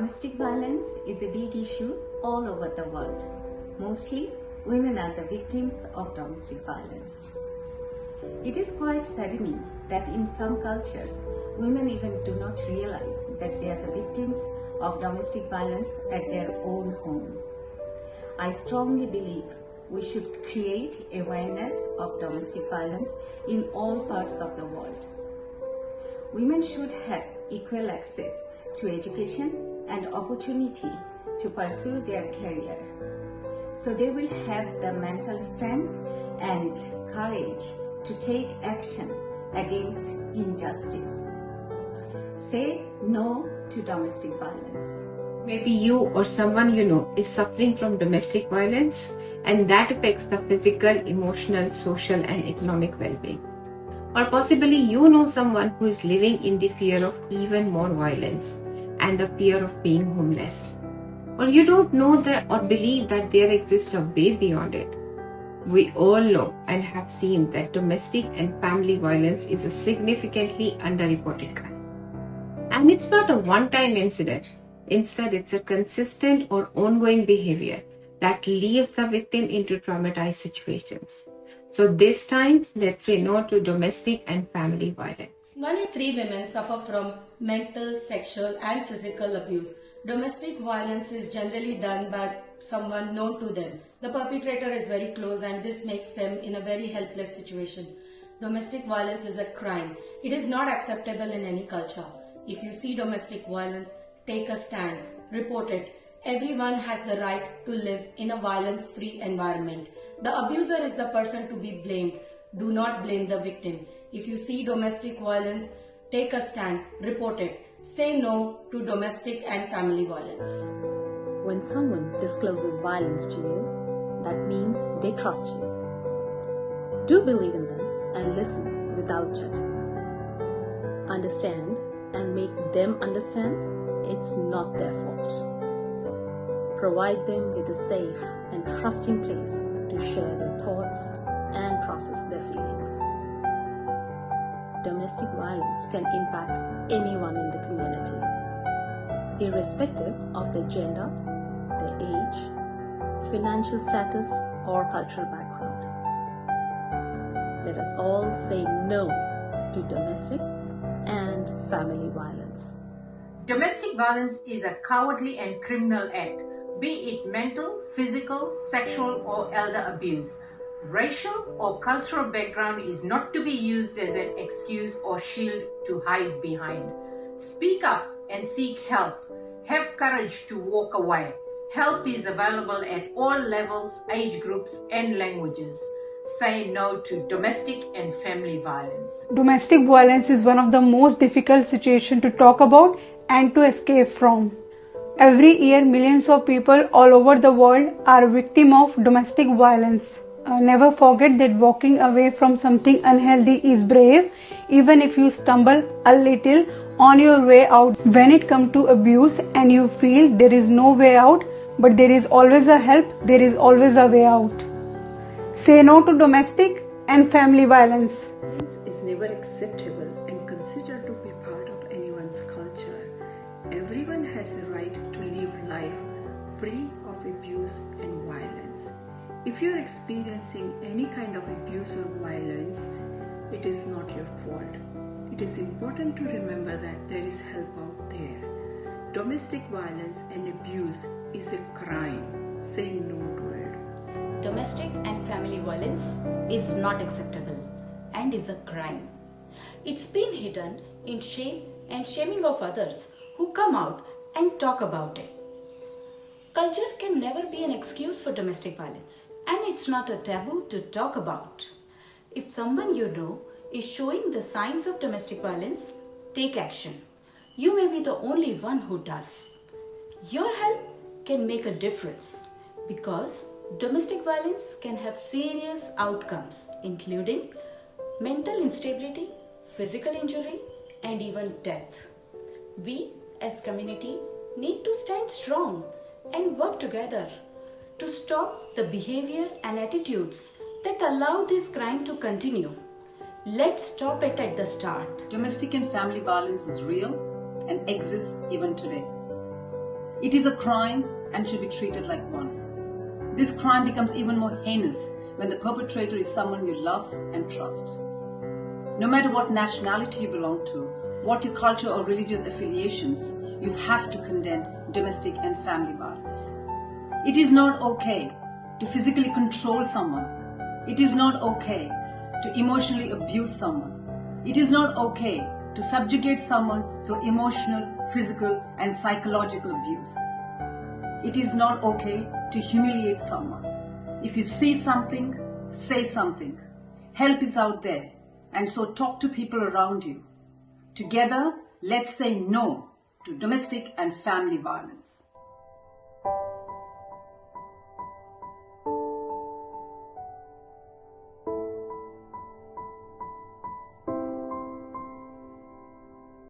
Domestic violence is a big issue all over the world. Mostly, women are the victims of domestic violence. It is quite saddening that in some cultures, women even do not realize that they are the victims of domestic violence at their own home. I strongly believe we should create awareness of domestic violence in all parts of the world. Women should have equal access to education and opportunity to pursue their career, so they will have the mental strength and courage to take action against injustice. Say no to domestic violence. Maybe you or someone you know is suffering from domestic violence, and that affects the physical, emotional, social and economic well-being. Or possibly you know someone who is living in the fear of even more violence and the fear of being homeless. Or you don't know that or believe that there exists a way beyond it. We all know and have seen that domestic and family violence is a significantly underreported crime. And it's not a one-time incident. Instead, it's a consistent or ongoing behavior that leaves the victim into traumatized situations. So this time, let's say no to domestic and family violence. 1 in 3 women suffer from mental, sexual and physical abuse. Domestic violence is generally done by someone known to them. The perpetrator is very close and this makes them in a very helpless situation. Domestic violence is a crime. It is not acceptable in any culture. If you see domestic violence, take a stand, report it. Everyone has the right to live in a violence-free environment. The abuser is the person to be blamed. Do not blame the victim. If you see domestic violence, take a stand, report it. Say no to domestic and family violence. When someone discloses violence to you, that means they trust you. Do believe in them and listen without judging. Understand and make them understand it's not their fault. Provide them with a safe and trusting place to share their thoughts and process their feelings. Domestic violence can impact anyone in the community, irrespective of their gender, their age, financial status, or cultural background. Let us all say no to domestic and family violence. Domestic violence is a cowardly and criminal act, be it mental, physical, sexual or elder abuse. Racial or cultural background is not to be used as an excuse or shield to hide behind. Speak up and seek help. Have courage to walk away. Help is available at all levels, age groups and languages. Say no to domestic and family violence. Domestic violence is one of the most difficult situations to talk about and to escape from. Every year, millions of people all over the world are victims of domestic violence. Never forget that walking away from something unhealthy is brave, even if you stumble a little on your way out. When it comes to abuse and you feel there is no way out, but there is always a help, there is always a way out. Say no to domestic and family violence. Violence is never acceptable and considered to be part of anyone's culture. Everyone has a right to live life free of abuse and violence. If you are experiencing any kind of abuse or violence, it is not your fault. It is important to remember that there is help out there. Domestic violence and abuse is a crime. Say no to it. Domestic and family violence is not acceptable and is a crime. It's been hidden in shame and shaming of others who come out and talk about it. Culture can never be an excuse for domestic violence, and it's not a taboo to talk about. If someone you know is showing the signs of domestic violence, take action. You may be the only one who does. Your help can make a difference because domestic violence can have serious outcomes, including mental instability, physical injury, and even death. We, as community, need to stand strong and work together to stop the behavior and attitudes that allow this crime to continue. Let's stop it at the start. Domestic and family violence is real and exists even today. It is a crime and should be treated like one. This crime becomes even more heinous when the perpetrator is someone you love and trust. No matter what nationality you belong to, what your culture or religious affiliations, you have to condemn domestic and family violence. It is not okay to physically control someone. It is not okay to emotionally abuse someone. It is not okay to subjugate someone through emotional, physical, and psychological abuse. It is not okay to humiliate someone. If you see something, say something. Help is out there, and so talk to people around you. Together, let's say no to domestic and family violence.